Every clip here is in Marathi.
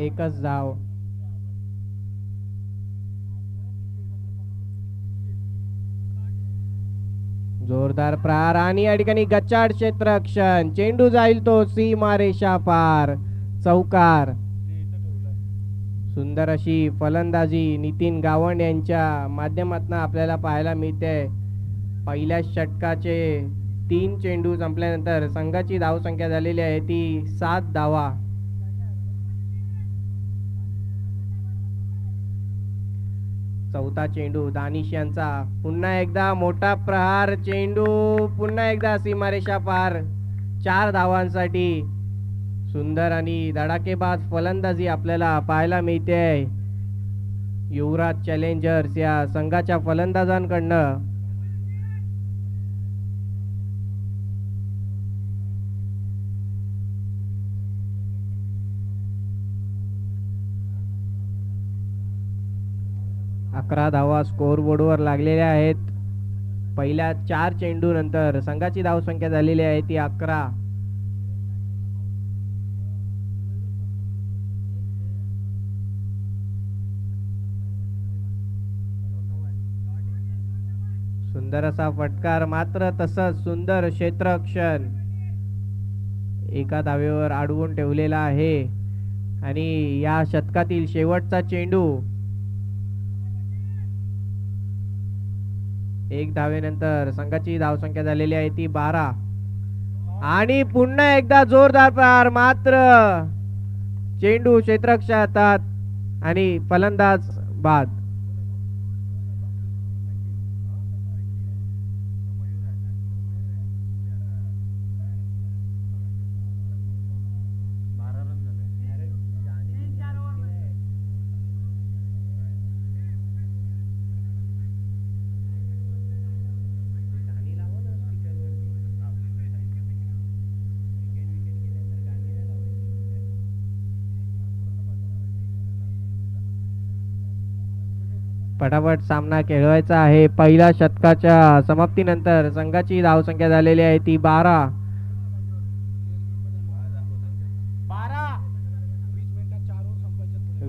एकच धाव. जोरदार प्रहार आणि या ठिकाणी गच्चाड क्षेत्ररक्षण. चेंडू जाईल तो सीमारेषा पार. चौकार. सुंदर अशी फलंदाजी नितीन गावंड यांच्या माध्यमातून आपल्याला पाहायला मिळते. पहिल्या षटकाचे 3 चेंडू संपल्यानंतर संघाची धावसंख्या झालेली आहे ती 7 धावा. चौथा चेंडू दानिश यांचा. पुन्हा एकदा मोठा प्रहार. चेंडू पुन्हा एकदा सीमारेषा पार. 4 धावांसाठी. सुंदर आणि धडाकेबाज फलंदाजी आपल्याला पाहायला मिळते युवराज चॅलेंजर्स या संघाच्या फलंदाजांकडनं. अकरा धावा स्कोर बोर्डवर लागलेल्या आहेत. पहिल्या 4 चेंडू नंतर संघाची धावसंख्या झालेली आहे ती 11. सुंदर असा फटकार. मात्र तसंच सुंदर क्षेत्ररक्षण एका धावेवर अडवून ठेवलेला आहे. आणि या शतकातील शेवटचा चेंडू 1 धावेनंतर संघाची धावसंख्या झालेली आहे ती 12. आणि पुन्हा एकदा जोरदार प्रहार. मात्र चेंडू क्षेत्ररक्षणात आणि फलंदाज बाद. पटापट सामना खेळवायचा आहे. पहिल्या षटकाच्या समाप्तीनंतर संघाची धावसंख्या झालेली आहे ती 12.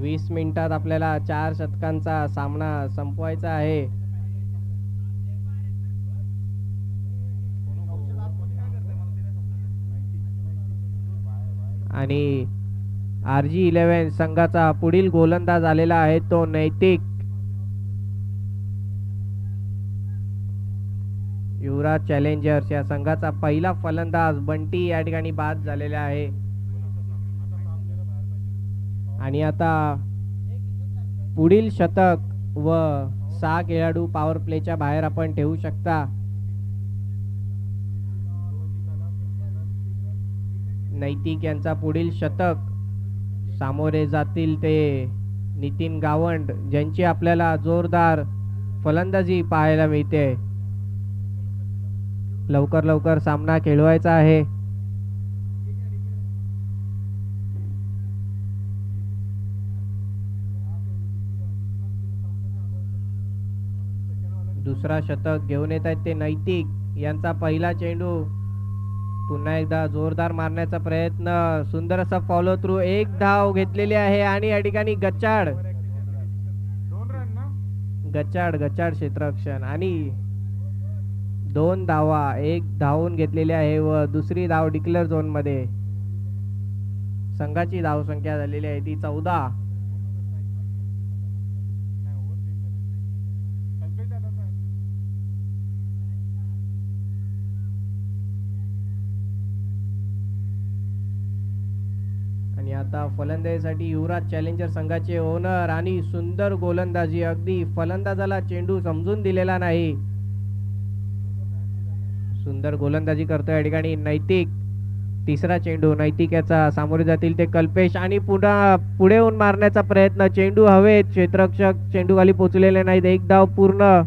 20 मिनिटात आपल्याला 4 षटकांचा सामना संपवायचा आहे. आणि RG11 संघाचा पुढील गोलंदाज आलेला आहे तो नैतिक. युवराज चॅलेंजर्स या संघाचा पहिला फलंदाज बंटी या ठिकाणी बाद झालेला आहे. आणि आता पुढील शतक व 6 खेळाडू पॉवर प्लेच्या बाहेर आपण ठेवू शकता. नैतिक यांचा पुढील शतक सामोरे जातील ते नितीन गावंड ज्यांची आपल्याला जोरदार फलंदाजी पाहायला मिळते. लवकर लवकर सामना खेळवायचा आहे. दुसरा शतक घेऊन येत आहेत ते नैतिक यांचा पहिला चेंडू. पुन्हा एकदा जोरदार मारण्याचा प्रयत्न. सुंदर असा फॉलो थ्रू. 1 धाव घेतलेली आहे. आणि या ठिकाणी गच्चाड क्षेत्ररक्षण आणि 2 धावा. 1 धावून घेतलेली आहे व दुसरी धाव डिक्लेअर झोन मध्ये. संघाची धावसंख्या झालेली आहे ती 14. आणि आता फलंदाजीसाठी युवराज चॅलेंजर संघाचे ओनर. आणि सुंदर गोलंदाजी. अगदी फलंदाजाला चेंडू समजून दिलेला नाही. सुंदर गोलंदाजी करतोय या ठिकाणी नैतिक. तिसरा चेंडू. नैतिक याचा सामोरे जातील ते कल्पेश. आणि पुन्हा पुढे येऊन मारण्याचा प्रयत्न. चेंडू हवेत. क्षेत्ररक्षक चेंडू खाली पोहोचलेले नाहीत. 1 धाव पूर्ण.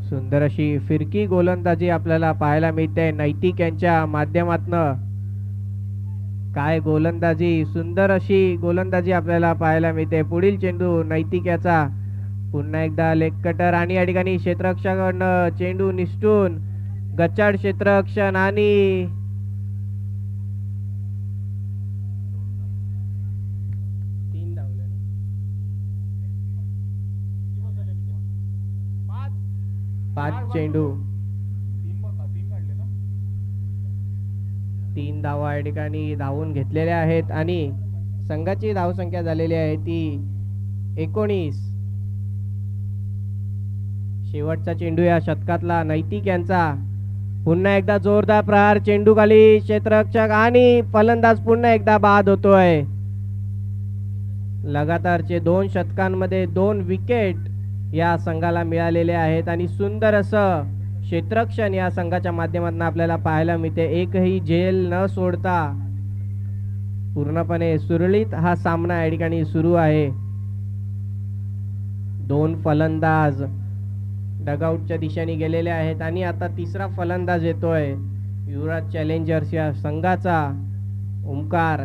सुंदर अशी फिरकी गोलंदाजी आपल्याला पाहायला मिळते नैतिक यांच्या माध्यमातून. काय गोलंदाजी, सुंदर अशी गोलंदाजी आपल्याला पाहायला मिळते. पुढील चेंडू नैतिक याचा, पुन्हा एकदा लेग कटर आणि या ठिकाणी क्षेत्ररक्षकाकडनं चेंडू निसटून गच्चाड क्षेत्ररक्षण आणि तीन धावले ना? पाच चेंडू, 3 धावा या ठिकाणी धावून घेतलेल्या आहेत आणि संघाची धावसंख्या झालेली आहे ती 19. शेवटचा चेंडू या शतकातला नैतिक यांचा, पुन्हा एकदा जोरदार प्रहार, चेंडू खाली, क्षेत्ररक्षक आणि फलंदाज पुन्हा एकदा बाद होतोय. लगातारचे 2 शतकांमध्ये 2 विकेट या संघाला मिळालेले आहेत आणि सुंदर असं क्षेत्ररक्षण या संघाच्या माध्यमातून आपल्याला पाहायला मिळते. एकही झेल न सोडता पूर्णपणे सुरळीत हा सामना या ठिकाणी सुरू आहे. 2 फलंदाज डगआउटच्या दिशेने गेलेले आहेत आणि आता तिसरा फलंदाज येतोय युवराज चॅलेंजर्स या संघाचा ओमकार.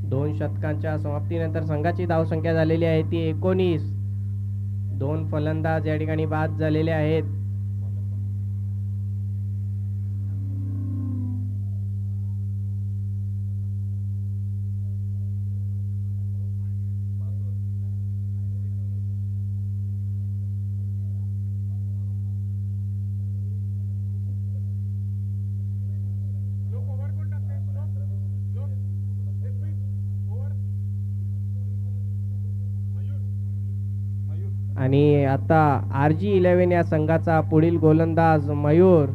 2 शतकांच्या समाप्तीनंतर संघाची धावसंख्या झालेली आहे ती 19. 2 फलंदाज या ठिकाणी बाद झालेले आहेत. आणि आता RG11 या संघाचा पुढील गोलंदाज मयूर,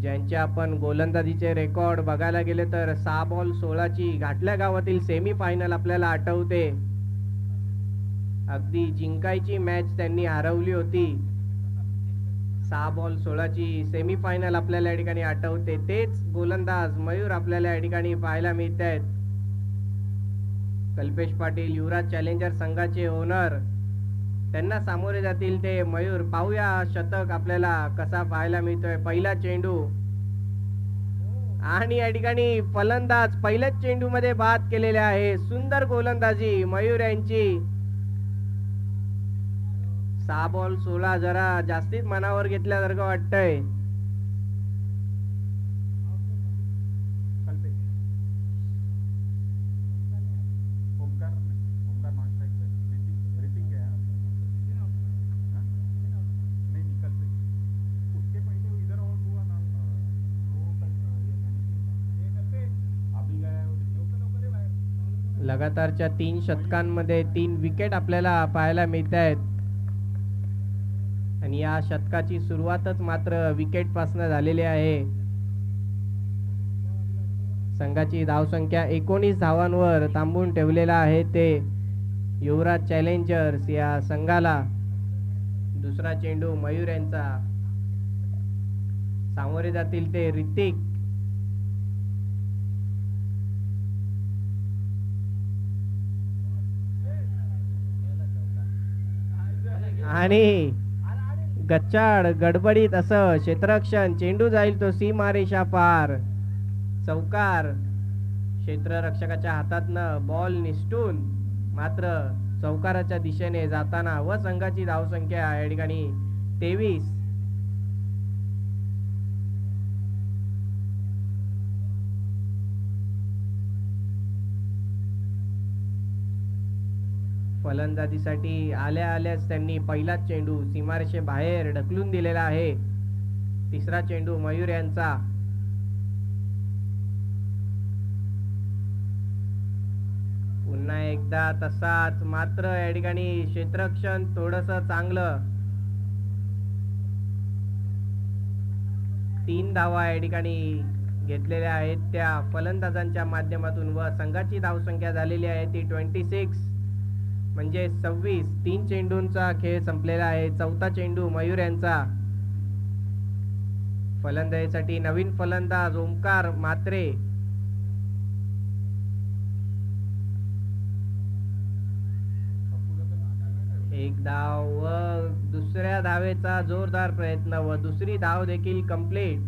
ज्यांचे आपण गोलंदाजीचे रेकॉर्ड बघायला गेले तर 6 बॉल 16 ची घाटल्या गावातील सेमी फायनल आपल्याला आठवते. अगदी जिंकायची मॅच त्यांनी हरवली होती. 6 बॉल 16 ची सेमी फायनल आपल्याला या ठिकाणी आठवते. तेच गोलंदाज मयूर आपल्याला या ठिकाणी पाहायला मिळत आहेत. कल्पेश पाटील युवराज चॅलेंजर संघाचे ओनर, त्यांना सामोरे जातील ते मयूर. पाहूया शतक आपल्याला कसा पाहायला मिळतोय. पहिला चेंडू आणि या ठिकाणी फलंदाज पहिल्याच चेंडू मध्ये बाद केलेले आहे. सुंदर गोलंदाजी मयूर यांची. 6 बॉल 16 जरा जास्तीच मनावर घेतल्यासारखं वाटतंय. लगातारच्या 3 शतकांमध्ये 3 विकेट आपल्याला पाहायला मिळत आहेत आणि या शतकाची सुरुवातच मात्र विकेट पासून झालेली आहे. संघाची धावसंख्या 19 धावांवर थांबून ठेवलेला आहे ते युवराज चॅलेंजर्स या संघाला. दुसरा चेंडू मयूर यांचा, सामोरे जातील ते ऋतिक. आणि गच्चाड गडबडीत असं क्षेत्ररक्षण, चेंडू जाईल तो सीमारेषा पार, चौकार. क्षेत्ररक्षकाच्या हातातनं बॉल निसटून मात्र चौकाराच्या दिशेने जाताना व संघाची धावसंख्या या ठिकाणी 23. फलंदाजीसाठी आल्याच त्यांनी पहिलाच चेंडू सीमारेषे बाहेर ढकलून दिलेला आहे. तिसरा चेंडू मयूर यांचा. पुन्हा एकदा तसाच, मात्र या ठिकाणी क्षेत्ररक्षण थोडस चांगलं. 3 धावा या ठिकाणी घेतलेल्या आहेत त्या फलंदाजांच्या माध्यमातून व संघाची धावसंख्या झालेली आहे ती 26 म्हणजे 26. 3 चेंडूंचा खेळ संपलेला आहे. चौथा चेंडू मयूर यांचा. फलंदाजीसाठी नवीन फलंदाज ओमकार म्हात्रे. एक धाव व दुसऱ्या धावेचा जोरदार प्रयत्न व दुसरी धाव देखील कंप्लीट.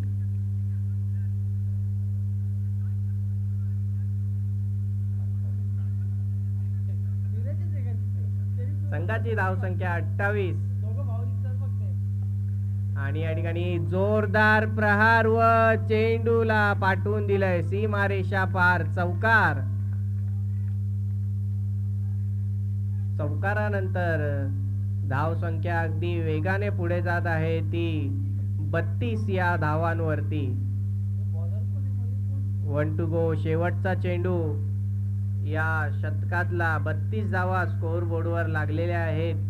संघाची धावसंख्या 28 आणि या ठिकाणी जोरदार प्रहार व चेंडूला पाठवून दिलंय सीमारेषा पार. चौकार. चौकारानंतर धावसंख्या अगदी वेगाने पुढे जात आहे ती 32 या धावांवरती. 1 टू गो. शेवटचा चेंडू. या शतकातला 32 धावा स्कोर बोर्डवर लागलेल्या आहेत.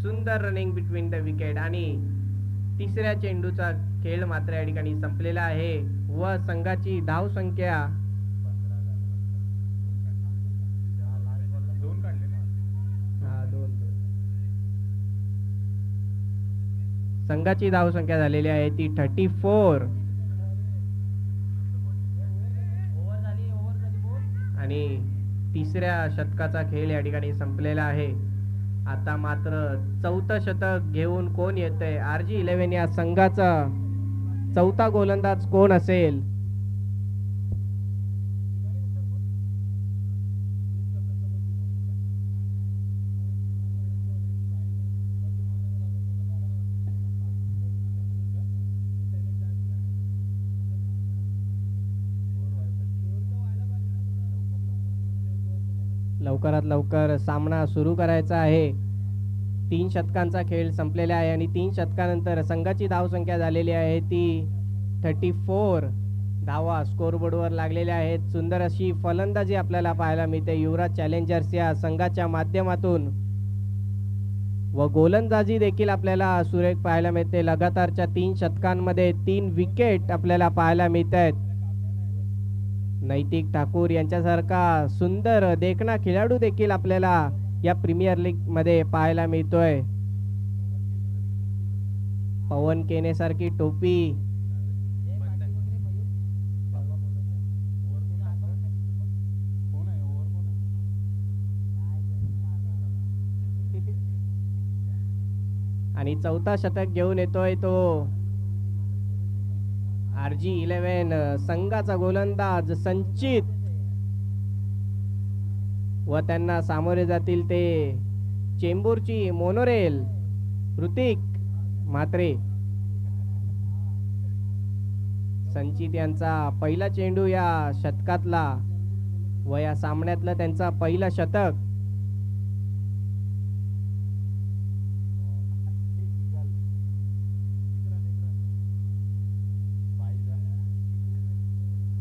सुंदर रनिंग बिटवीन द विकेट आणि तिसऱ्या चेंडूचा खेळ मात्र या ठिकाणी संपलेला आहे व संघाची धाव संख्या संघाची धाव संख्या झालेली आहे ती 34 आणि तिसऱ्या शतकाचा खेळ या ठिकाणी संपलेला आहे. आता मात्र चौथं शतक घेऊन कोण येतंय? RG11 या संघाचा चौथा गोलंदाज कोण असेल? लवकरात लवकर सामना सुरू करायचा आहे. 3 शतकांचा खेळ संपलेला आहे आणि 3 शतकानंतर संघाची धावसंख्या झालेली आहे ती 34 धावा स्कोरबोर्डवर लागलेल्या आहेत. सुंदर अशी फलंदाजी आपल्याला पाहायला मिळते युवराज चॅलेंजर्स या संघाच्या माध्यमातून व गोलंदाजी देखील आपल्याला सुरेख पाहायला मिळते. लगातारच्या 3 शतकांमध्ये 3 विकेट आपल्याला पाहायला मिळत आहेत. नैतिक ठाकूर यांच्यासारखा सुंदर देखणा खेळाडू देखील आपल्याला या प्रीमियर लीग मध्ये पाहायला मिळतोय. पवन केने सारखी टोपी, आणि चौथा शतक घेऊन येतोय तो RG11 संघाचा गोलंदाज संचित व त्यांना सामोरे जातील ते चेंबूरची मोनोरेल ऋतिक म्हात्रे. संचित यांचा पहिला चेंडू या शतकातला व या सामन्यातलं त्यांचा पहिला शतक.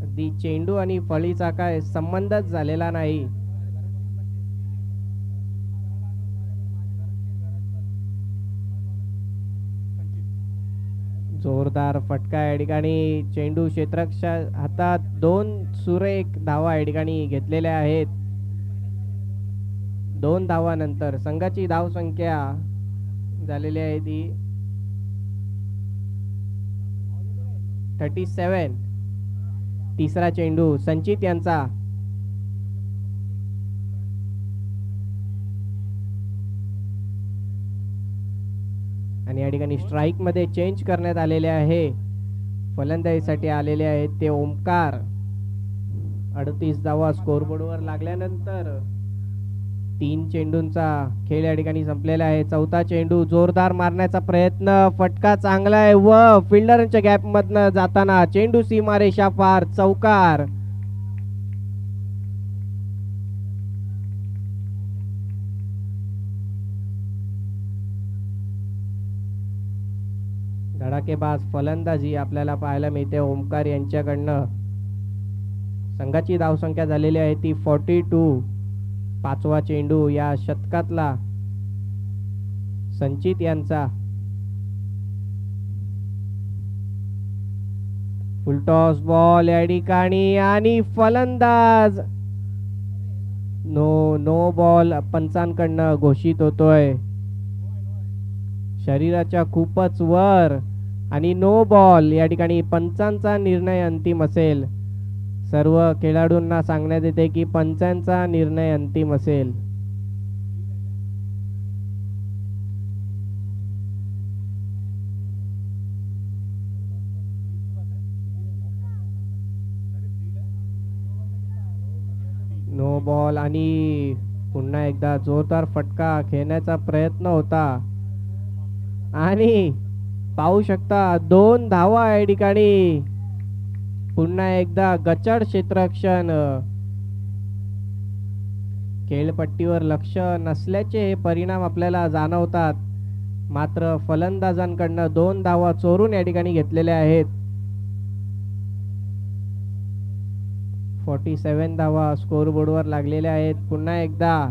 अगदी चेंडू आणि फळीचा काय संबंधच झालेला नाही. जोरदार फटका या ठिकाणी. चेंडू क्षेत्ररक्षक हातात. 2 सुरेख धावा या ठिकाणी घेतलेल्या आहेत. 2 धावानंतर संघाची धाव संख्या झालेली आहे ती 37. तिसरा चेंडू संचित यांचा. आणि या ठिकाणी स्ट्राईक मध्ये चेंज करण्यात आलेले आहे. फलंदाजीसाठी आलेले आहेत ते ओमकार. 38 धावा स्कोरबोर्डवर लागल्यानंतर 3 चेंडूंचा खेळ या ठिकाणी संपलेला आहे. चौथा चेंडू जोरदार मारण्याचा प्रयत्न. फटका चांगला आहे व फिल्डरच्या गॅप मधनं जाताना चेंडू सीमारेषा पार. चौकार. धडाकेबाज फलंदाजी आपल्याला पाहायला मिळते ओमकार यांच्याकडनं. संघाची धावसंख्या झालेली आहे ती 42. 5वा चेंडू या शतकातला संचित यांचा. फुलटॉस बॉल या ठिकाणी आणि फलंदाज नो बॉल पंचांकडनं घोषित होतोय. शरीराच्या खूपच वर आणि नो बॉल या ठिकाणी पंचांचा निर्णय अंतिम असेल. सर्व खेळाडूंना सांगण्यात येते की पंचांचा निर्णय अंतिम असेल. नो बॉल आणि पुन्हा एकदा जोरदार फटका खेळण्याचा प्रयत्न होता आणि पाहू शकता 2 धावा या ठिकाणी. पुन्हा एकदा गचड क्षेत्ररक्षण. खेळपट्टीवर लक्ष नसल्याचे हे परिणाम आपल्याला जाणवतात. मात्र फलंदाजांकडनं 2 धावा चोरून या ठिकाणी घेतलेल्या आहेत. 47 धावा स्कोर बोर्डवर लागलेल्या आहेत. पुन्हा एकदा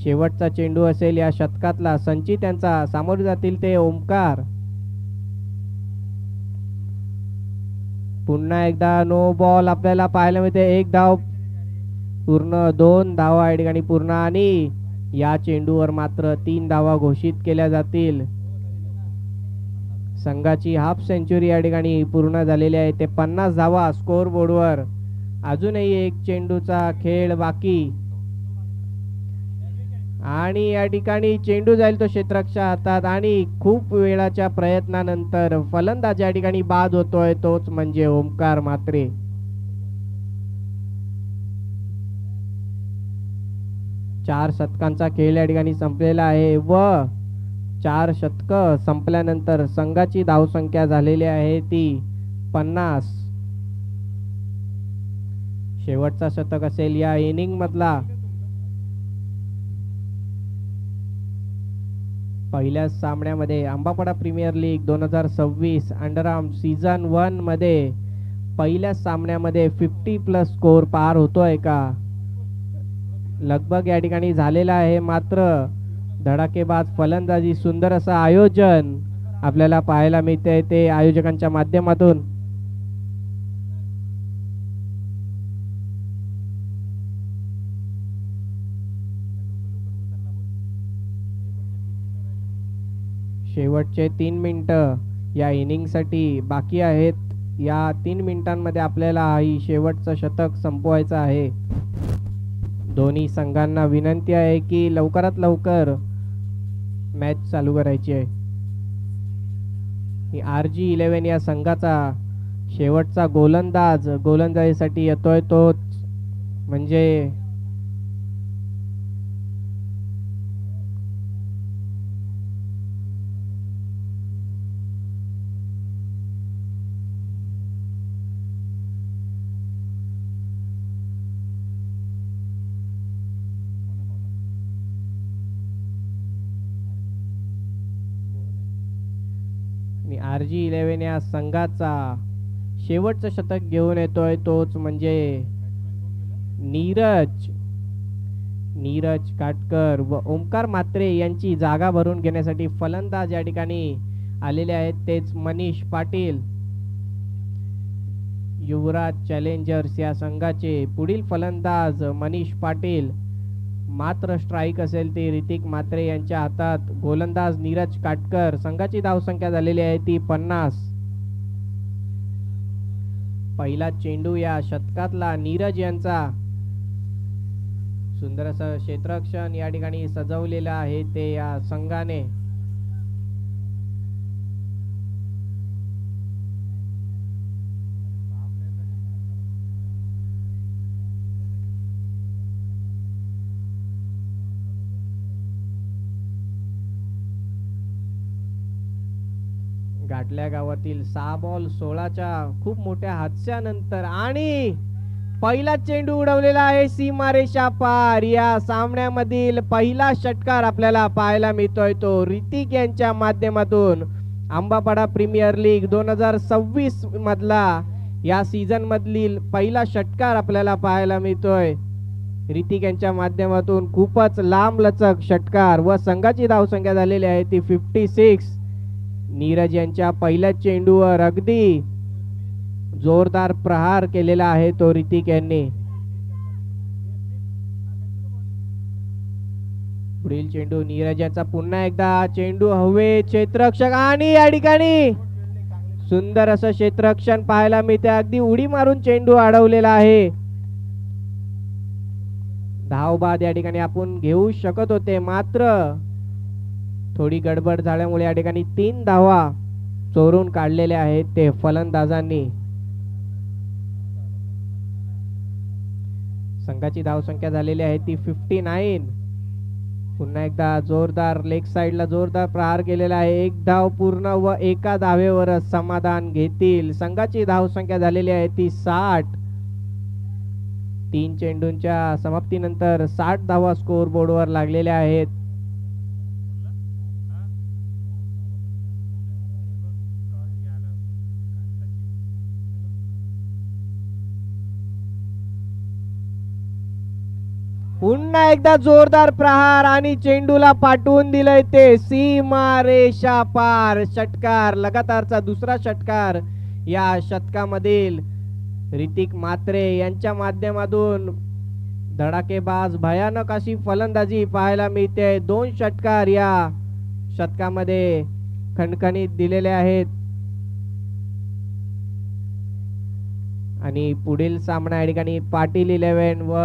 शेवटचा चेंडू असेल या शतकातला. संचित यांचा सामोरे जातील ते ओमकार. पुन्हा एकदा नो बॉल आपल्याला पाहायला मिळते. 1 धाव पूर्ण, 2 धावा या ठिकाणी पूर्ण आणि या चेंडूवर मात्र 3 धावा घोषित केल्या जातील. संघाची हाफ सेंचुरी या ठिकाणी पूर्ण झालेली आहे. ते 50 धावा स्कोर बोर्डवर. अजूनही 1 चेंडूचा खेळ बाकी आणि या ठिकाणी चेंडू जाईल तो क्षेत्ररक्षक हातात आणि खूप वेळाच्या प्रयत्नानंतर फलंदाज या ठिकाणी बाद होतोय, तोच म्हणजे ओमकार म्हात्रे. चार शतकांचा खेळ या ठिकाणी संपलेला आहे व 4 शतक संपल्यानंतर संघाची धावसंख्या झालेली आहे ती 50. शेवटचा शतक असेल या इनिंग मधला. पहिल्या सामन्यामध्ये आंबापाडा प्रीमियर लीग 2026 अंडरआर्म सीझन 1 मध्ये पहिल्या सामन्यामध्ये 50+ स्कोर पार होतोय का? लगभग या ठिकाणी झालेला आहे. मात्र धडाकेबाज फलंदाजी, सुंदर असं आयोजन आपल्याला पाहायला मिळते ते आयोजकांच्या माध्यमातून. शेवटचे 3 मिनिटं या इनिंगसाठी बाकी आहेत. या 3 मिनिटांमध्ये आपल्याला ही शेवटचं शतक संपवायचं आहे. दोन्ही संघांना विनंती आहे की लवकरात लवकर मॅच चालू करायची आहे. RG11 या संघाचा शेवटचा गोलंदाज गोलंदाजीसाठी येतोय, तोच म्हणजे RG11 या संघाचा शेवटचं शतक घेऊन येतोय, तोच म्हणजे नीरज काटकर व ओमकार म्हात्रे यांची जागा भरून घेण्यासाठी फलंदाज या ठिकाणी आलेले आहेत, तेच मनीष पाटील. युवराज चॅलेंजर्स या संघाचे पुढील फलंदाज मनीष पाटील. मात्र स्ट्राईक असेल ती ऋतिक म्हात्रे यांच्या हातात. गोलंदाज नीरज काटकर. संघाची धावसंख्या झालेली आहे ती 50. पहिला चेंडू या शतकातला नीरज यांचा. सुंदर असं क्षेत्ररक्षण या ठिकाणी सजवलेलं आहे ते या संघाने. गाठल्या गावातील 6 बॉल 16च्या खूप मोठ्या हादस्यानंतर आणि पहिला चेंडू उडवलेला आहे सीमारेषा पार. या सामन्यामधील पहिला षटकार आपल्याला पाहायला मिळतोय तो ऋतिक यांच्या माध्यमातून. आंबापाडा प्रीमियर लीग 2026 मधला या सीझन मधील पहिला षटकार आपल्याला पाहायला मिळतोय ऋतिक यांच्या माध्यमातून. खूपच लांब लचक षटकार व संघाची धावसंख्या झालेली आहे ती 56. नीरज यांच्या पहिल्या चेंडूवर अगदी जोरदार प्रहार केलेला आहे तो ऋतिक यांनी. पुढील चेंडू नीरज यांचा पुन्हा एकदा चेंडू हवे क्षेत्ररक्षक आणि या ठिकाणी सुंदर असं क्षेत्ररक्षण पाहायला मिळते. अगदी उडी मारून चेंडू अडवलेला आहे. धाव बाद या ठिकाणी आपण घेऊ शकत होते, मात्र थोडी गडबड झाल्यामुळे या ठिकाणी 3 धावा चोरून काढलेल्या आहेत ते फलंदाजांनी. संघाची धावसंख्या झालेली आहे ती 59. पुन्हा एकदा जोरदार लेग साइडला जोरदार प्रहार केलेला आहे. 1 धाव पूर्ण व एका धावेवर समाधान घेतील. संघाची धावसंख्या झालेली आहे ती 60. 3 चेंडूंच्या समाप्तीनंतर 60 धावा स्कोर बोर्डवर लागलेल्या आहेत. पुन्हा एकदा जोरदार प्रहार आणि चेंडूला पाठवून दिलंय ते सीमारेषा पार. षटकार, लगातारचा दुसरा षटकार या शतकामधील ऋतिक म्हात्रे यांच्या माध्यमातून धडाकेबाज भयानक अशी फलंदाजी पाहायला मिळते. 2 षटकार या शतकामध्ये खणखणीत दिलेले आहेत. आणि पुढील सामना या ठिकाणी पाटील 11 व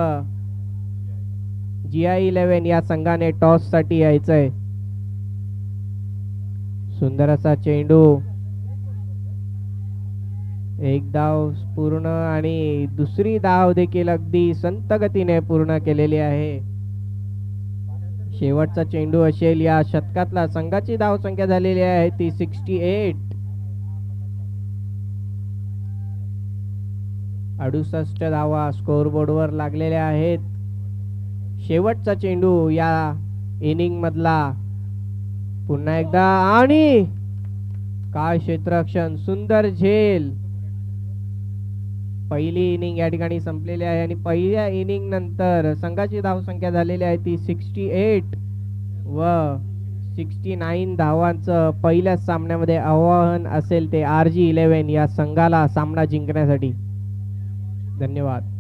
GI 11 या संघाने टॉस साठी यायचंय. सुंदर असा चेंडू, 1 धाव पूर्ण आणि दुसरी धाव देखील अगदी संत गतीने पूर्ण केलेली आहे. शेवटचा चेंडू असेल या शतकातला. संघाची धावसंख्या झालेली आहे ती 68. 68 धावा स्कोर बोर्डवर लागलेल्या आहेत. शेवटचा चेंडू या इनिंग मधला. पुन्हा एकदा आणि काय क्षेत्ररक्षण, सुंदर झेल. पहिली इनिंग या ठिकाणी संपलेली आहे आणि पहिल्या इनिंग नंतर संघाची धावसंख्या झालेली आहे ती 68 व 69 धावांचं पहिल्या सामन्यामध्ये आव्हान असेल ते RG 11 या संघाला सामना जिंकण्यासाठी. धन्यवाद.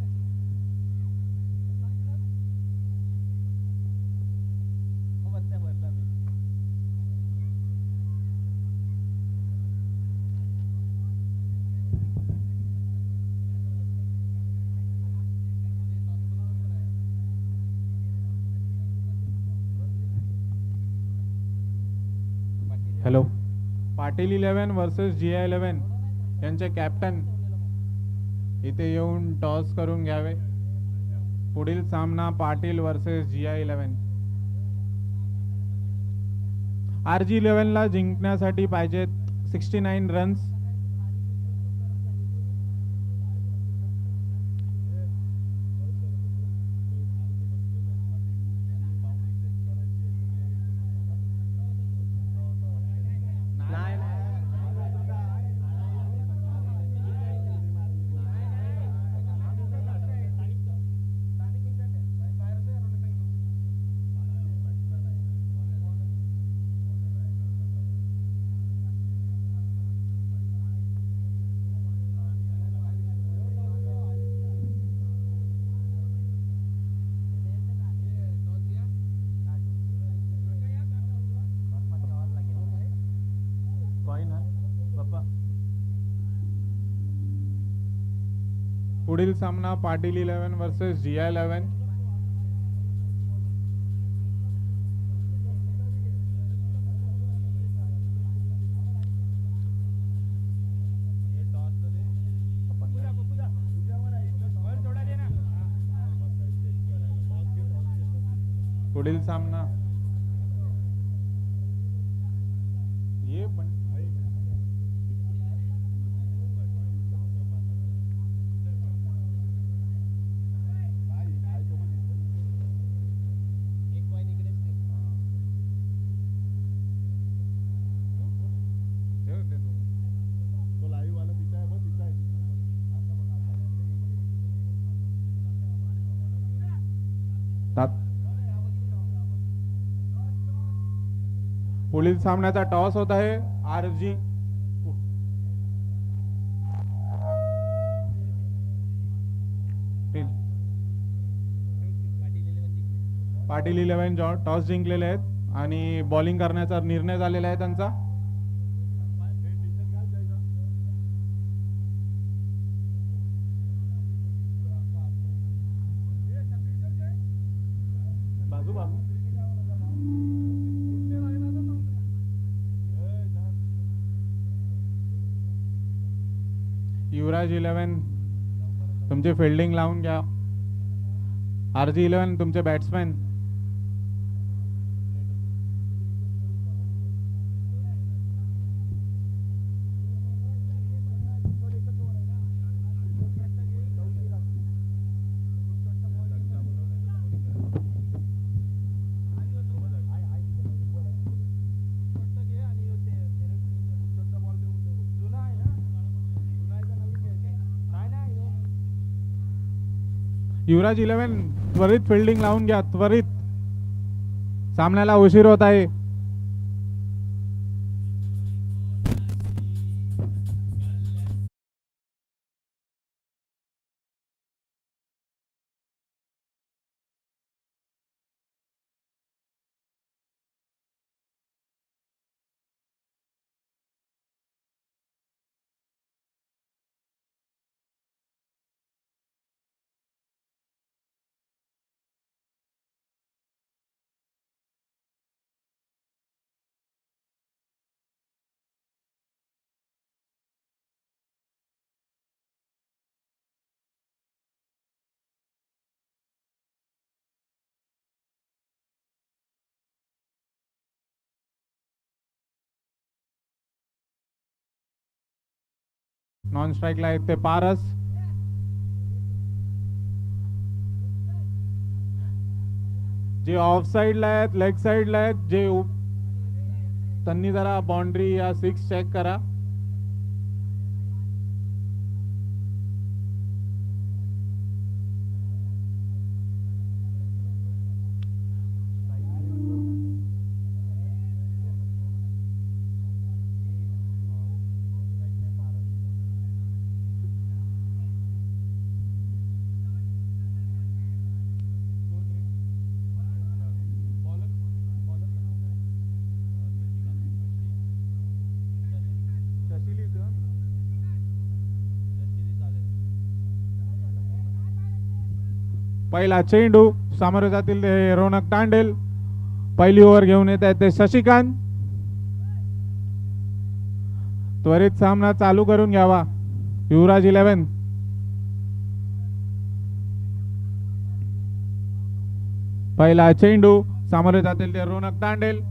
हॅलो. पाटील 11 वर्सेस GI 11 यांचे कॅप्टन इथे येऊन टॉस करून घ्यावे. पुढील सामना पाटील वर्सेस GI 11. RG 11 ला जिंकण्यासाठी पाहिजेत 69 रन्स. पुढील सामना पाटील 11 वर्सेस GI 11. पुढील सामना ये पुढील सामन्याचा टॉस होत आहे RG पाटील 11 टॉस जिंकलेले आहेत आणि बॉलिंग करण्याचा निर्णय झालेला आहे त्यांचा. बाजू बाजू युवराज 11 तुमची फिल्डिंग लावून घ्या. RG 11 तुमचे बॅट्समॅन. युवराज 11 त्वरित फिल्डिंग लावून घ्या, त्वरित. सामन्याला उशीर होत आहे. नॉन स्ट्राईकला आहेत ते पारस. जे ऑफ साइडला आहेत, लेग साइडला आहेत, त्यांनी जरा बाउंड्री या 6 चेक करा. पहिला चेंडू सामोरे जातील ते रोनक तांडेल. पहिली ओव्हर घेऊन येत आहेत ते शशिकांत. त्वरित सामना चालू करून घ्यावा युवराज 11. पहिला चेंडू सामोरे जातील ते रोनक तांडेल.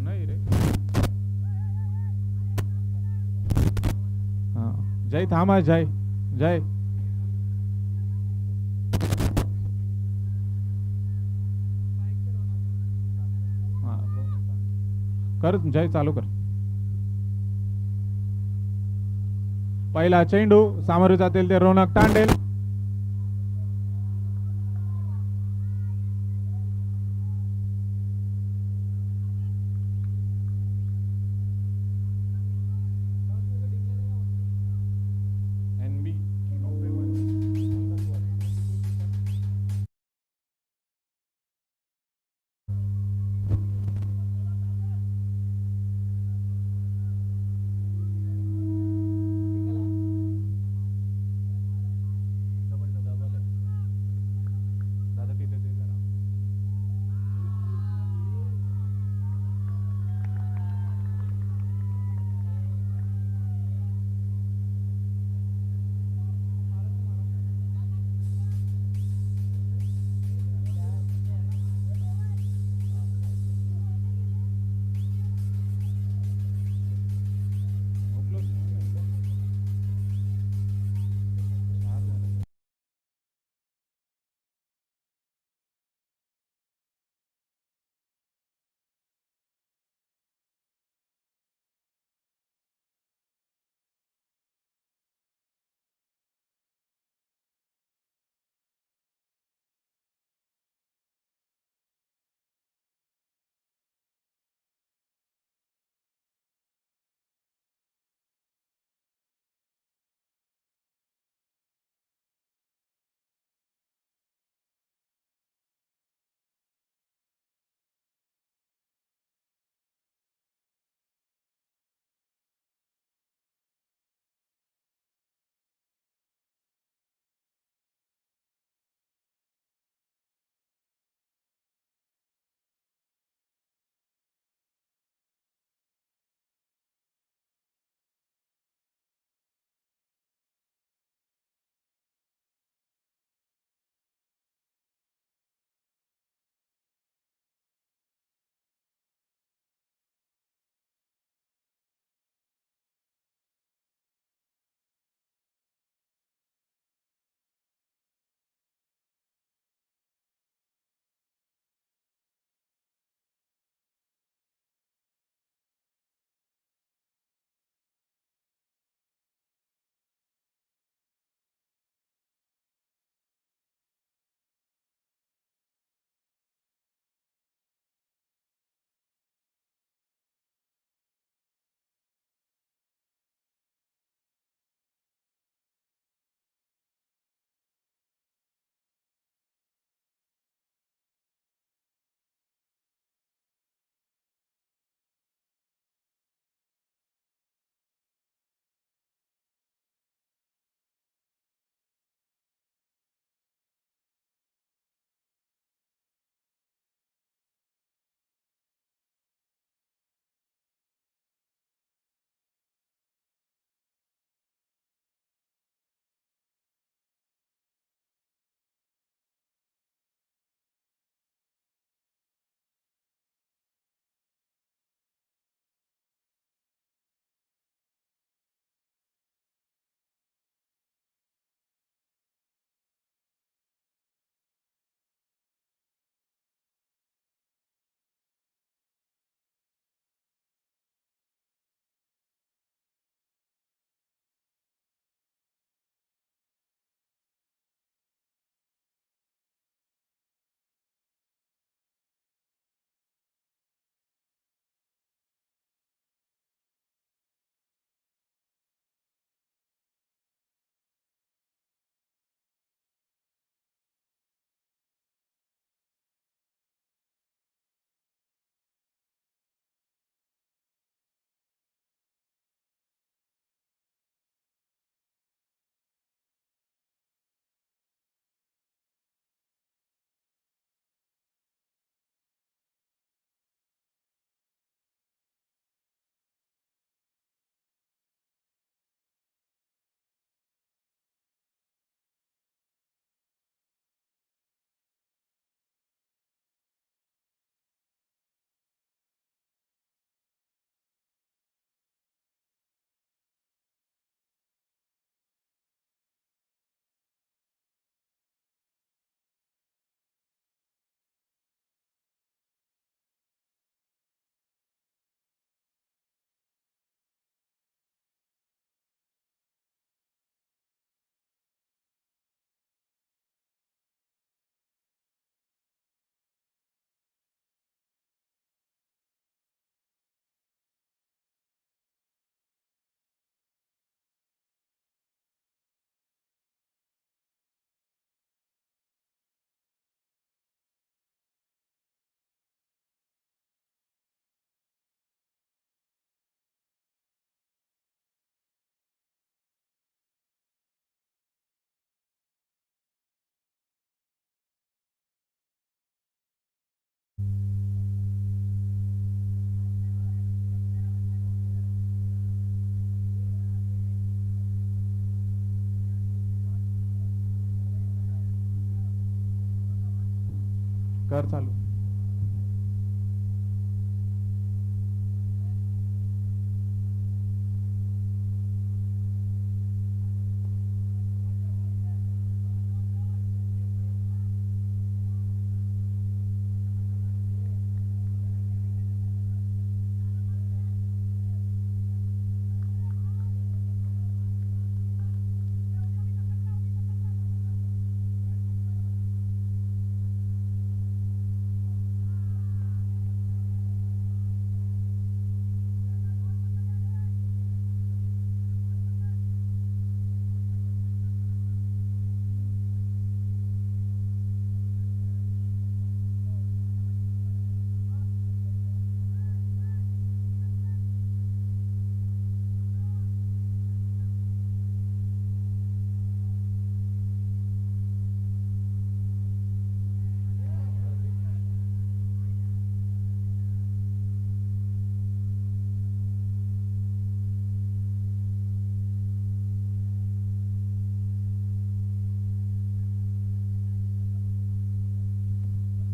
नाही रे, जय थांबा, जय जय. कर जय, चालू कर. पहिला चेंडू सामोरे जातील ते रोनक तांडेल. कर चालू.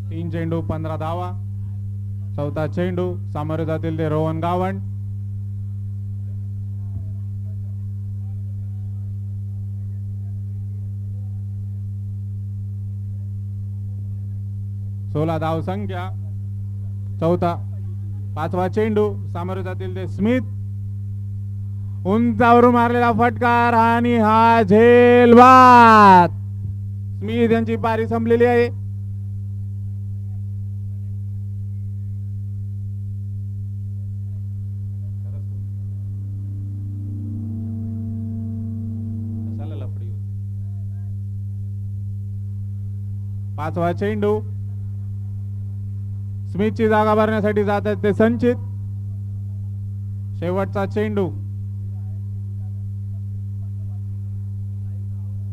तीन चेंडू 15 धावा. चौथा चेंडू सामोरे जातील ते रोहन गावंड. सोळा धाव संख्या. चौथा पाचवा चेंडू सामोरे जातील ते स्मिथ. उंचावरून मारलेला फटकार आणि हा झेलबाद. स्मिथ यांची पारी संपलेली आहे. पाचवा चेंडू स्मिथची जागा भरण्यासाठी जात आहेत ते संचित. शेवटचा चेंडू.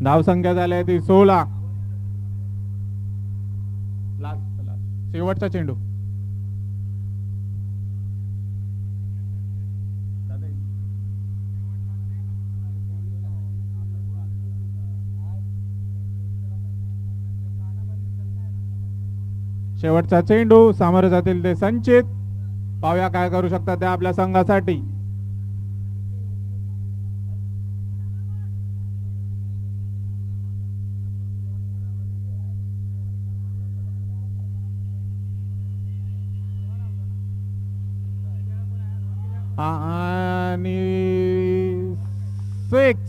धाव संख्या झाली आहे ती 16. शेवटचा चेंडू. शेवटचा चेंडू सामोरे जातील ते संचित. पाहूया काय करू शकतात ते आपल्या संघासाठी. आणि 6.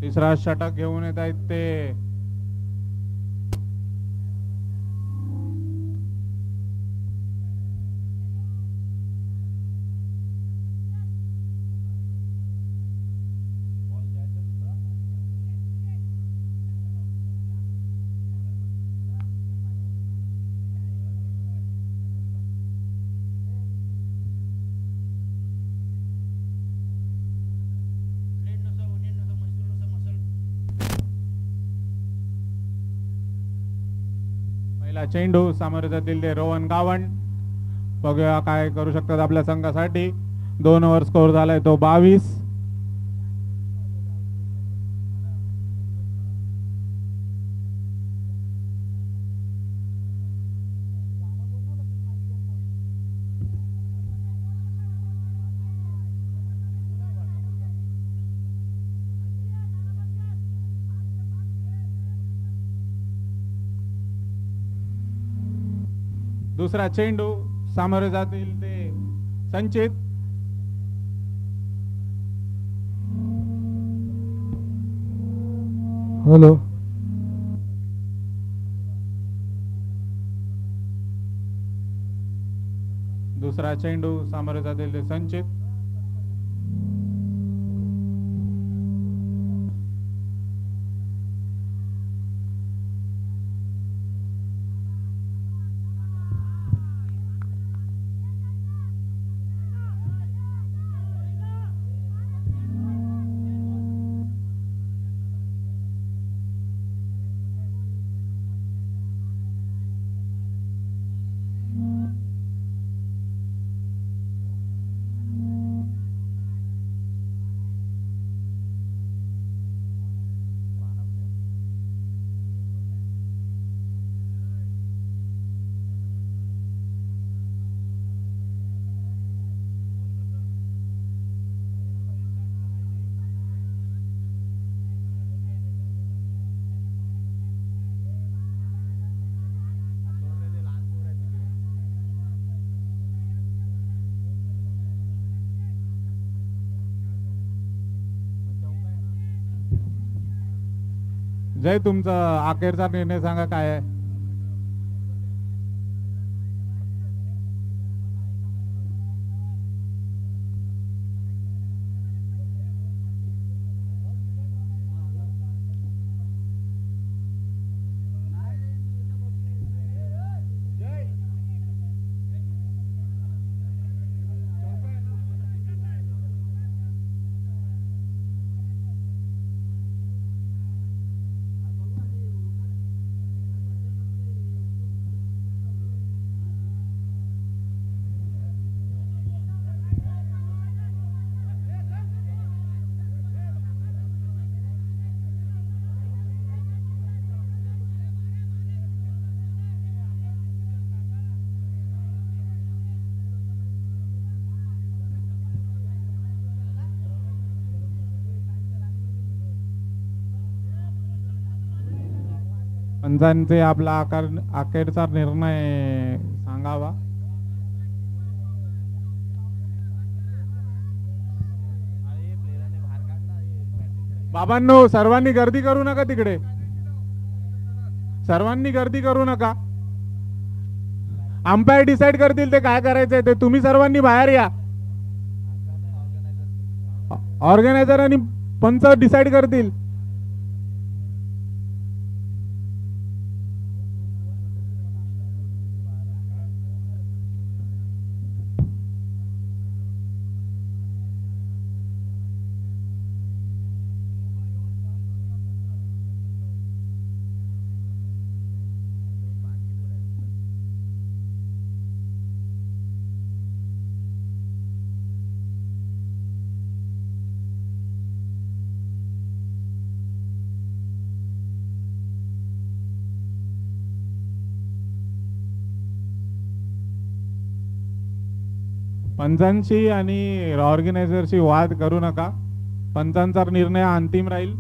तिसरा षटक घेऊन येत आहेत ते पहिला चेंडू सामोरे जातील ते रोहन गावंड. बघूया काय करू शकतात आपल्या संघासाठी. 2 ओव्हर स्कोर झालाय तो 22. दुसरा चेंडू सामोरे जातील ते संचित. हॅलो. दुसरा चेंडू सामोरे जातील ते संचित. जय, तुमचा अखेरचा निर्णय सांगा काय आहे. पंचांचे आपला अखेरचा निर्णय सांगावा. बाबांनो, सर्वांनी गर्दी करू नका तिकडे. सर्वांनी गर्दी करू नका. अंपायर डिसाइड करतील ते काय करायचंय ते. तुम्ही सर्वांनी बाहेर या. ऑर्गनायझर आणि पंच डिसाइड करतील. पंचांशी आणि ऑर्गनायझरशी वाद करू नका. पंचांचा निर्णय अंतिम राहील.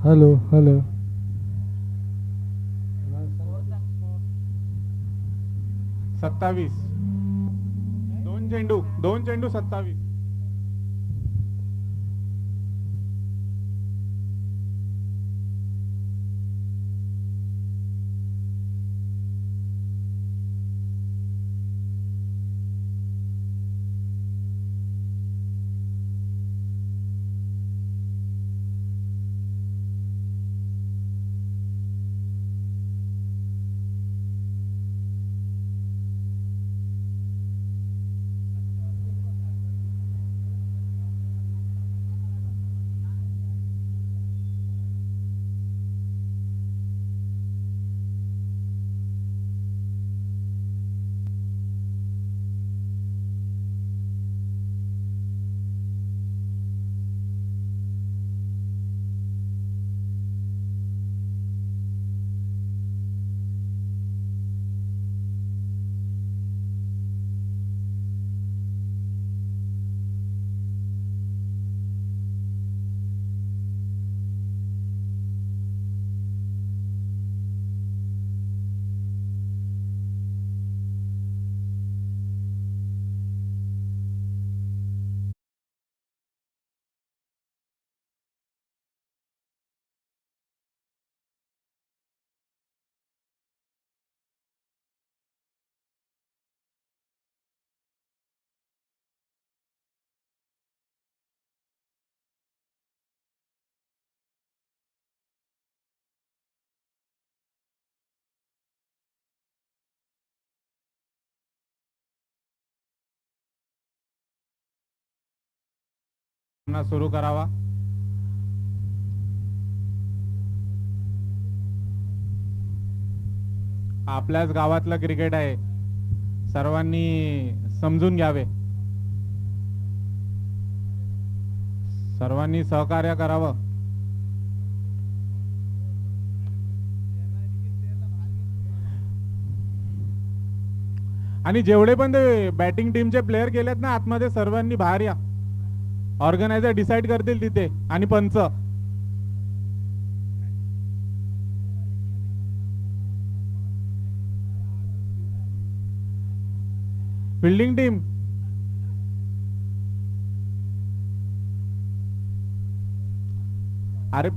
Hello hello 27. दोन चेंडू 27. सामना सुरू करावा. आपल्याच गावातलं क्रिकेट आहे, सर्वांनी समजून घ्यावे, सर्वांनी सहकार्य करावं. आणि जेवढे पण ते बॅटिंग टीमचे प्लेयर गेलेत ना आतमध्ये, सर्वांनी बाहेर या. ऑर्गनायझर डिसाइड करतील तिथे आणि पंच. फिल्डिंग टीम अरे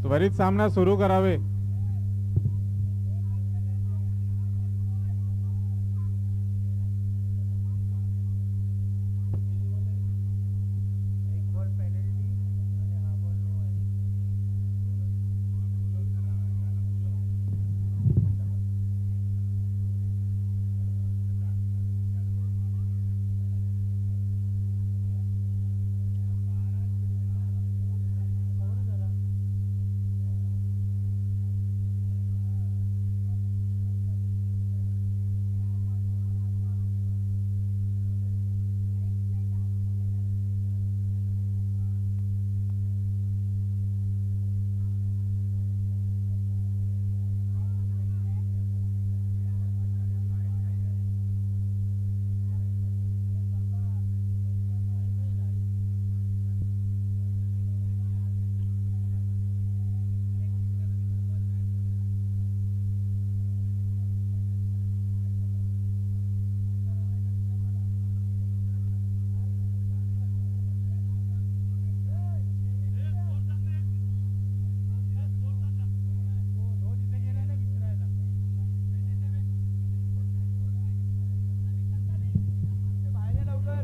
त्वरित सामना सुरू करावे.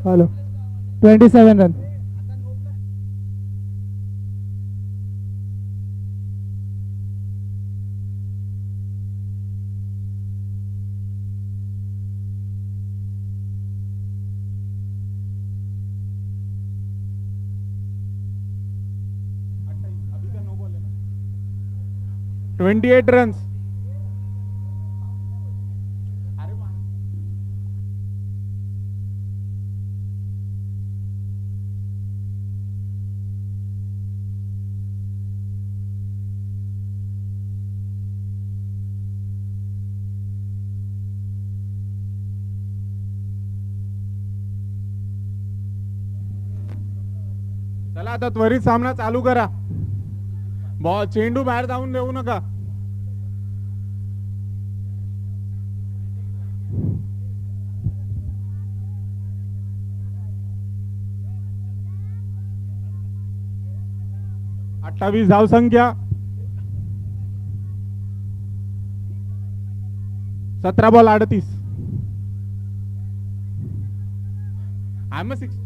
Hello 27 run. अभी का नो बॉल है ना. 28 रन्स. चला आता त्वरित सामना चालू करा. बॉल चेंडू बाहेर जाऊन देऊ नका. अठ्ठावीस धाव संख्या. 17 ball 38. I am 6.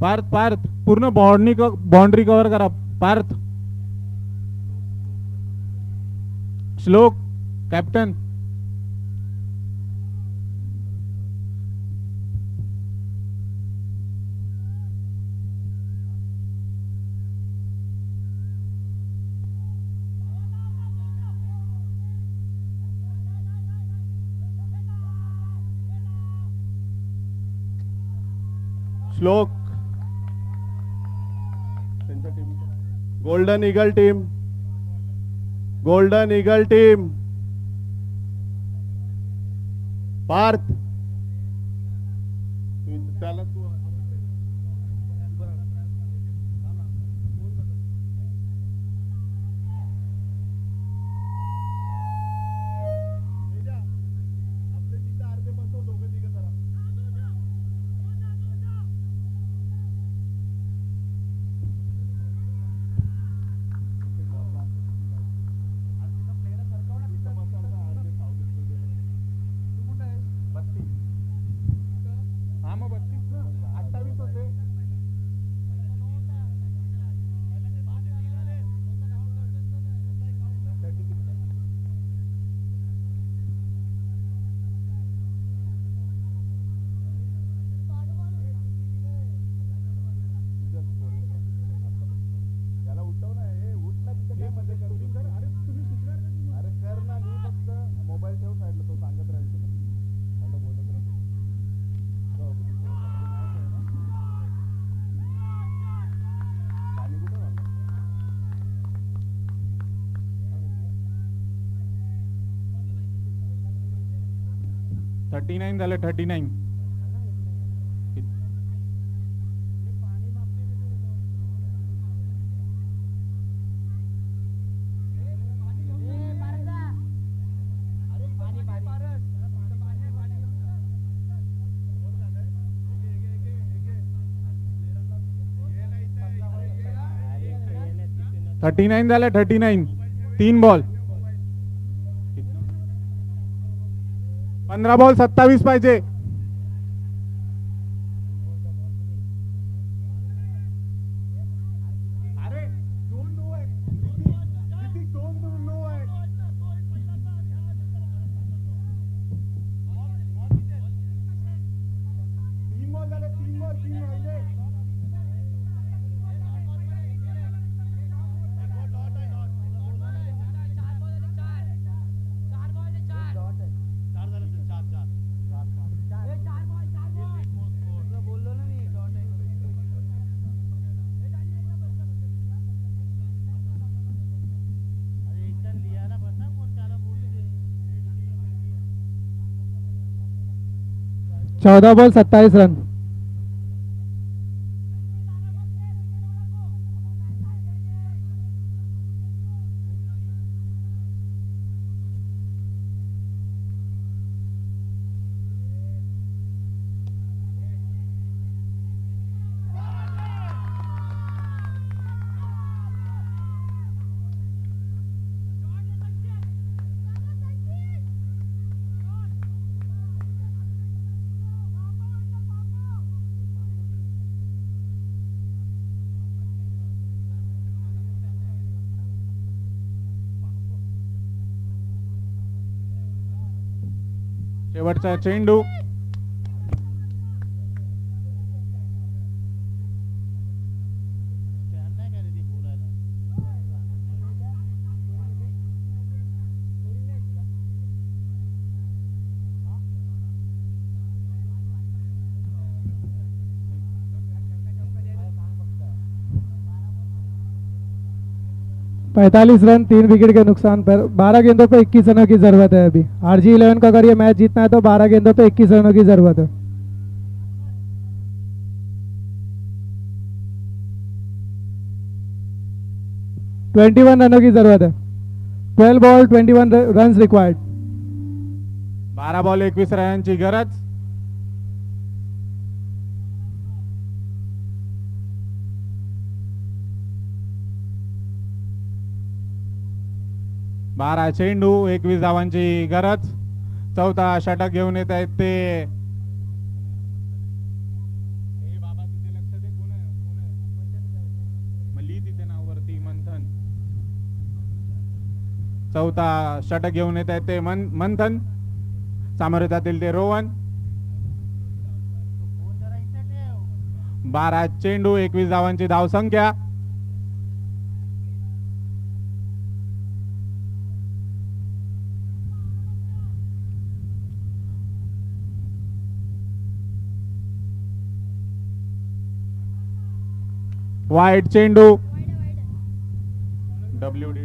Parth Parth पूर्ण बाउंड्री कव्हर करा. Parth. Shlok captain. Shlok. Golden eagle team. Golden eagle team. Parth. त्याला तू हा मग 32 ना. 28 होते. त्याला उठव ना. हे उठ ना. तिथे काय मध्ये कर. अरे तुम्ही शिकणार का तुम्ही? अरे कर ना. मी फक्त मोबाईल ठेव साईडला. तो सांगत राहील तुला. मला बोलत राहतो. पाणी कुठं झालं? 39 झाले. 39. थर्टी नाईन झाले. 39. 3 बॉल. 15 बॉल 27 पाहिजे. अरे 2 नो आहे. किती 2 नो आहे. 3 बॉल झाले. 3 बॉल 3 राहिले. चौदा बॉल 27 रन. शेवटचा चेंडू. पैंतालीस रन 3 विकेट के नुकसान पर 12 गेंदों पे 21 रनों की जरूरत है। अभी RG11 को अगर ये मैच जीतना है तो 12 गेंदों पे 21 रनों की जरूरत है। 21 रनों की जरूरत है। 12 बॉल 21 रन रिक्वायर्ड। 12 बॉल 21 रनांची गरज. बारा चेंडू 21 धावांची गरज. चौथा षटक घेऊन येत आहेत ते. चौथा षटक घेऊन येत आहेत ते मंथन. सामोरे जातील ते रोहन. 12 चेंडू 21 धावांची धावसंख्या. वाईट चेंडू. WD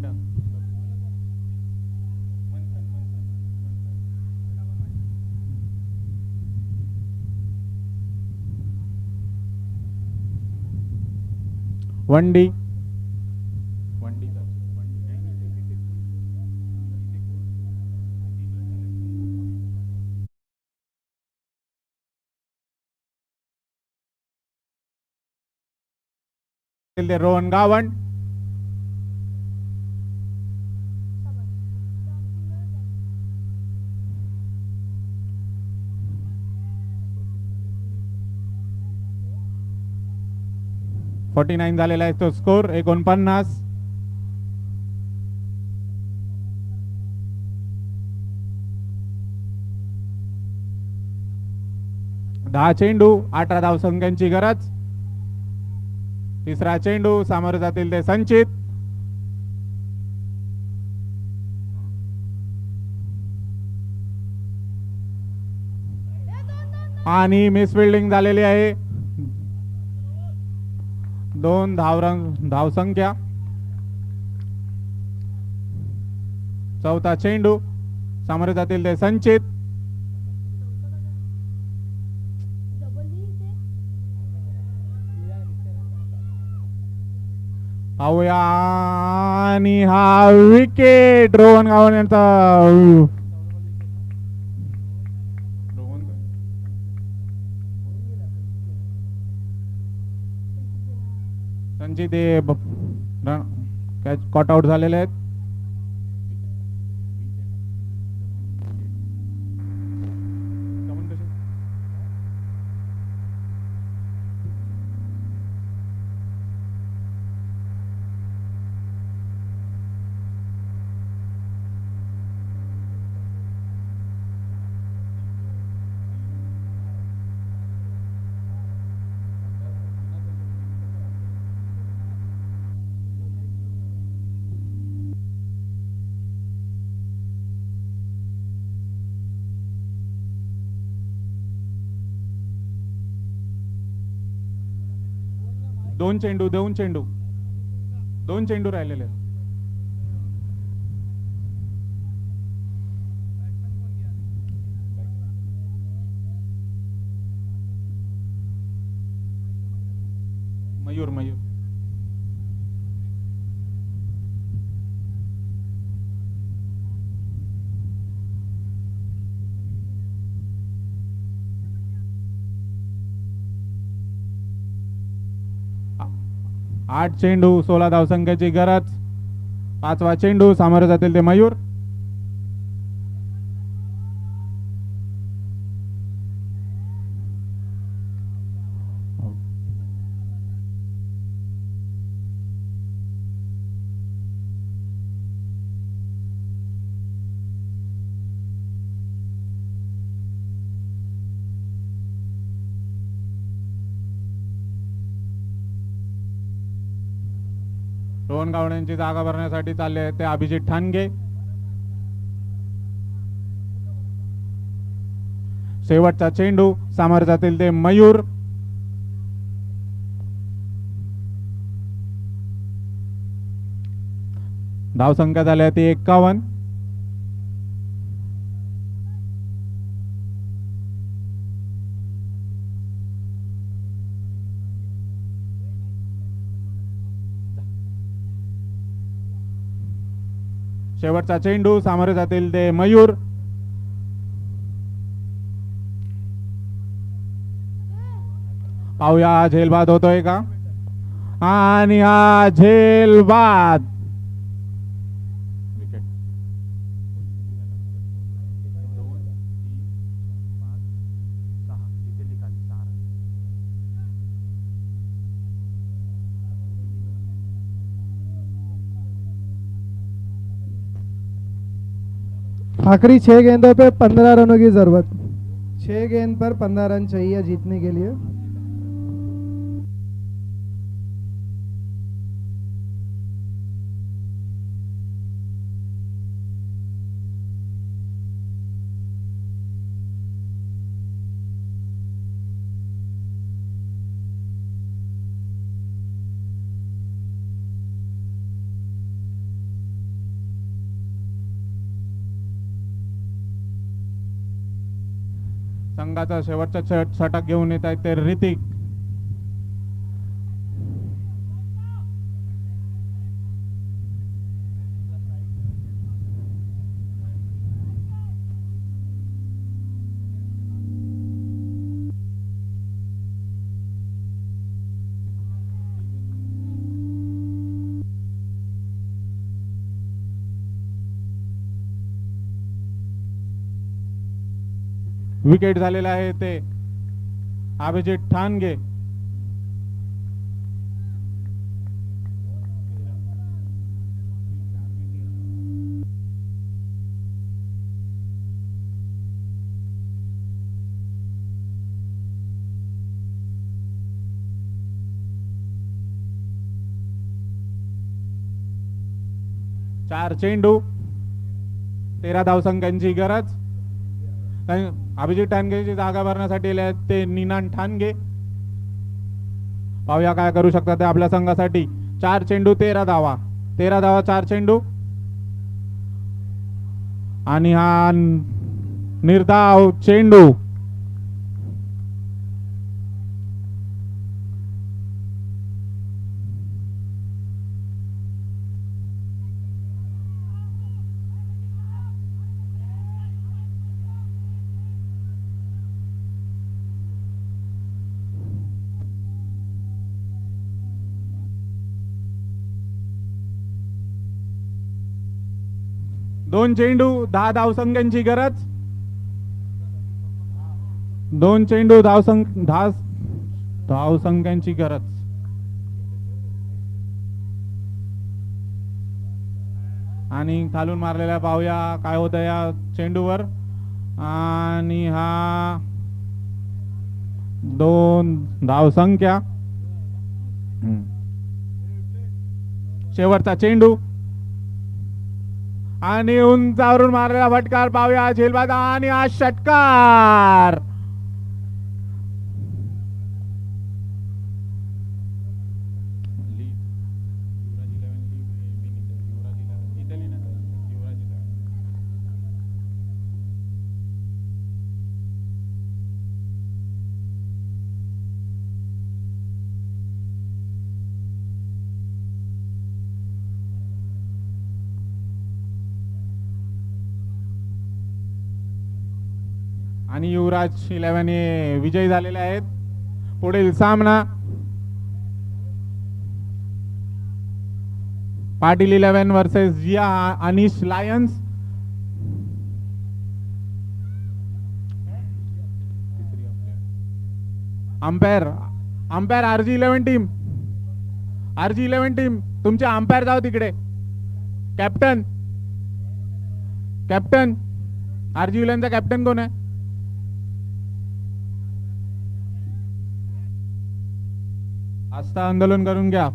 1D. रोहन गावंड. .49 झालेला आहे तो स्कोर. 49. दहा चेंडू 18 धावसंख्यांची गरज. तिसरा चेंडू सामोरे जातील ते संचित. आणि मिसफिल्डिंग झालेली आहे. 2 धावसंख्या. चौथा चेंडू सामोरे जातील ते संचित. पाहूया. आणि हा विकेट रोहन गावंड यांचा. संचित हे कॅच कॉट आउट झालेले आहेत. दोन चेंडू राहिलेले आहेत. मयूर 8 चेंडू 16 धावसंख्येची गरज. 5वा चेंडू सामोरे जातील ते मयूर. रोहन गावड्यांची जागा भरण्यासाठी चालले आहेत ते अभिजित ठाणगे. शेवटचा चेंडू सामर्थ्यातील ते मयूर. धावसंख्या झाली ती 51. शेवटचा चेंडू सामर्थ्यातील ते मयूर. पाहूया झेलबाद होतोय का, आणि हा झेलबाद. आखिरी 6 गेंदों पे 15 रनों की जरूरत। 6 गेंद पर 15 रन चाहिए जीतने के लिए। संघाचा शेवटचा षटक घेऊन येत आहेत ते ऋतिक. विकेट झालेला आहे ते अभिजित ठाणगे. चार चेंडू 13 धावसंख्यांची गरज. अभिजित ठाणगेची जागा भरण्यासाठी ते निनान ठाणगे. पाहूया काय करू शकतात ते आपल्या संघासाठी. 4 चेंडू 13 धावा. 13 धावा 4 चेंडू, आणि हा निर्धाव चेंडू. दोन चेंडू 10 धावसंख्यांची गरज. 2 चेंडू 10 धावसंख्यांची गरज. आणि खालून मारलेल्या पाहूया काय होतं या चेंडूवर. आणि हा 2 धावसंख्या. शेवटचा चेंडू आणि उंचावरून मारलेला फटकार. पाहूया झेलबाद आणि हा षटकार. आणि युवराज 11 हे विजयी झालेले आहेत. पुढील सामना Patil 11 versus Jiya Anish lions. Umpire RG 11 team. RG 11 team तुमचे अंपायर जाऊ तिकडे. कॅप्टन आरजी 11 चा कॅप्टन कोण आहे? आस्था आंदोलन करून घ्या.